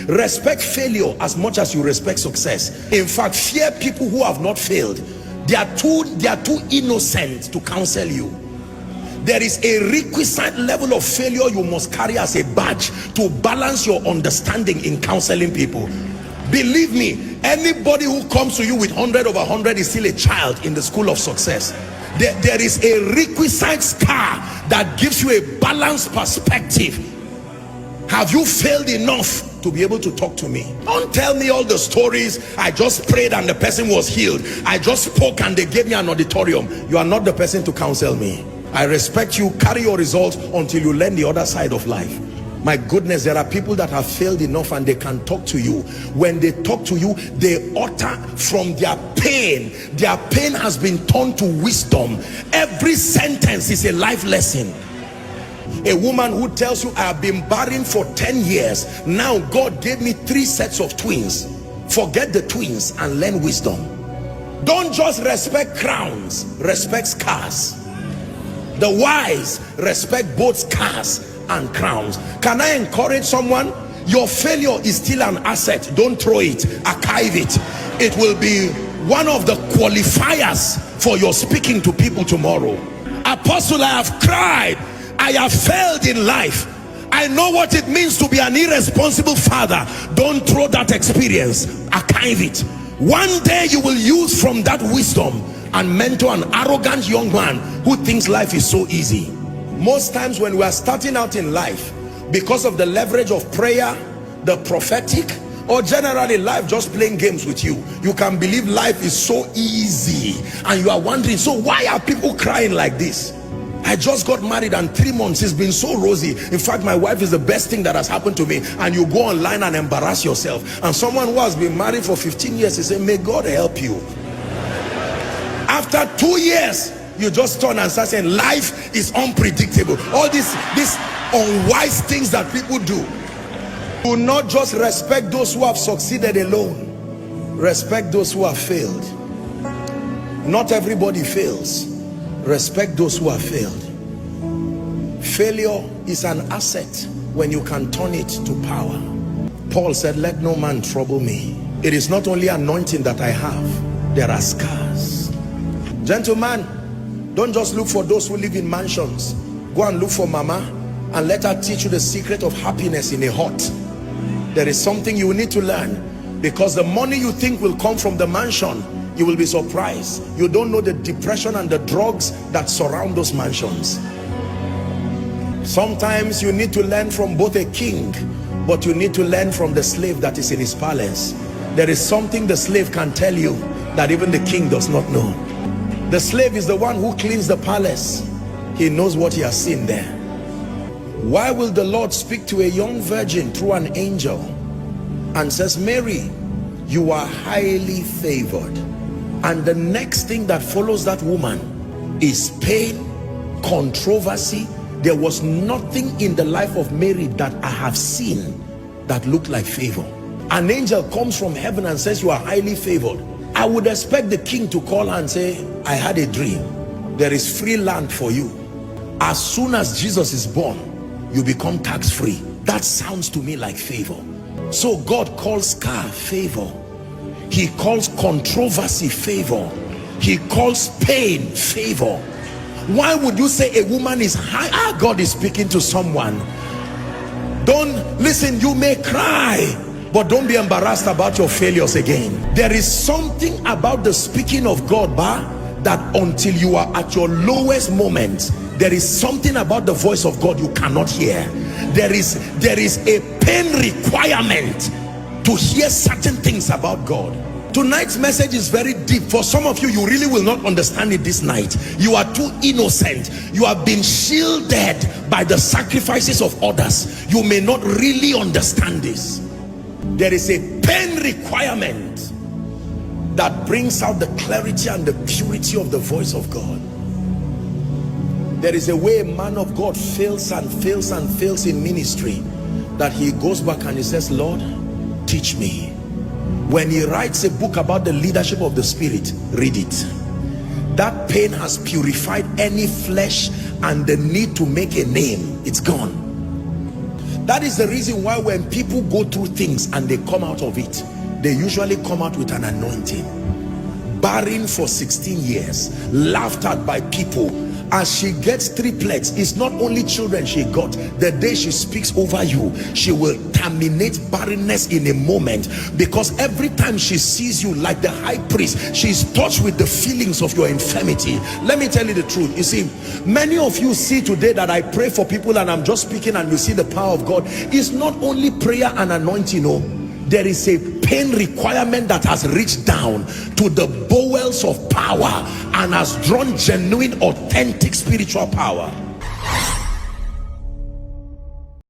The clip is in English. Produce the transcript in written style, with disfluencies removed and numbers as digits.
Respect failure as much as you respect success. In fact, fear people who have not failed. They are too innocent to counsel you. There is a requisite level of failure you must carry as a badge to balance your understanding in counseling people. Believe me, anybody who comes to you with 100 over 100 is still a child in the school of success. There is a requisite scar that gives you a balanced perspective. Have you failed enough to be able to talk to me? Don't tell me all the stories. I just prayed and the person was healed. I just spoke and they gave me an auditorium. You are not the person to counsel me. I respect you. Carry your results until you learn the other side of life. My goodness, there are people that have failed enough and they can talk to you. When they talk to you, they utter from their pain. Their pain has been turned to wisdom. Every sentence is a life lesson. A woman who tells you, I have been barren for 10 years. Now God gave me 3 sets of twins. Forget the twins and learn wisdom. Don't just respect crowns, respect scars. The wise respect both scars and crowns. Can I encourage someone? Your failure is still an asset. Don't throw it, archive it. It will be one of the qualifiers for your speaking to people tomorrow. Apostle, I have cried, I have failed in life, I know what it means to be an irresponsible father. Don't throw that experience, archive it. One day you will use from that wisdom and mentor an arrogant young man who thinks life is so easy. Most times when we are starting out in life, because of the leverage of prayer, the prophetic, or generally life just playing games with you, you can believe life is so easy and you are wondering, so why are people crying like this? I just got married and 3 months it's been so rosy. In fact, my wife is the best thing that has happened to me. And you go online and embarrass yourself. And someone who has been married for 15 years is saying, may God help you. After 2 years, you just turn and start saying life is unpredictable. All these unwise things that people do. Do not just respect those who have succeeded alone. Respect those who have failed. Not everybody fails. Respect those who have failed. Failure is an asset when you can turn it to power. Paul said, let no man trouble me. It is not only anointing that I have, there are scars. Gentlemen, don't just look for those who live in mansions. Go and look for mama and let her teach you the secret of happiness in a hut. There is something you need to learn, because the money you think will come from the mansion, you will be surprised. You don't know the depression and the drugs that surround those mansions. Sometimes you need to learn from both a king, but you need to learn from the slave that is in his palace. There is something the slave can tell you that even the king does not know. The slave is the one who cleans the palace. He knows what he has seen there. Why will the Lord speak to a young virgin through an angel and says, Mary, you are highly favored? And the next thing that follows that woman is pain, controversy. There was nothing in the life of Mary that I have seen that looked like favor. An angel comes from heaven and says, you are highly favored. I would expect the king to call her and say, I had a dream. There is free land for you. As soon as Jesus is born, you become tax-free. That sounds to me like favor. So God calls scar favor. He calls controversy favor. He calls pain favor. Why would you say a woman is high? God is speaking to someone. Don't listen, you may cry, but don't be embarrassed about your failures again. There is something about the speaking of God, that until you are at your lowest moment, there is something about the voice of God you cannot hear. There is a pain requirement to hear certain things about God. Tonight's message is very deep. For some of you, you really will not understand it this night. You are too innocent. You have been shielded by the sacrifices of others. You may not really understand this. There is a pain requirement that brings out the clarity and the purity of the voice of God. There is a way a man of God fails and fails and fails in ministry, that he goes back and he says, Lord, teach me. When he writes a book about the leadership of the Spirit, read it. That pain has purified any flesh and the need to make a name. It's gone. That is the reason why when people go through things and they come out of it, they usually come out with an anointing. Barren for 16 years, laughed at by people. As she gets triplets, it's not only children she got. The day she speaks over you, she will terminate barrenness in a moment, because every time she sees you, like the high priest, she's touched with the feelings of your infirmity. Let me tell you the truth. You see, many of you see today that I pray for people and I'm just speaking and you see the power of God. It's not only prayer and anointing, no. There is a pain requirement that has reached down to the bowels of power and has drawn genuine, authentic spiritual power.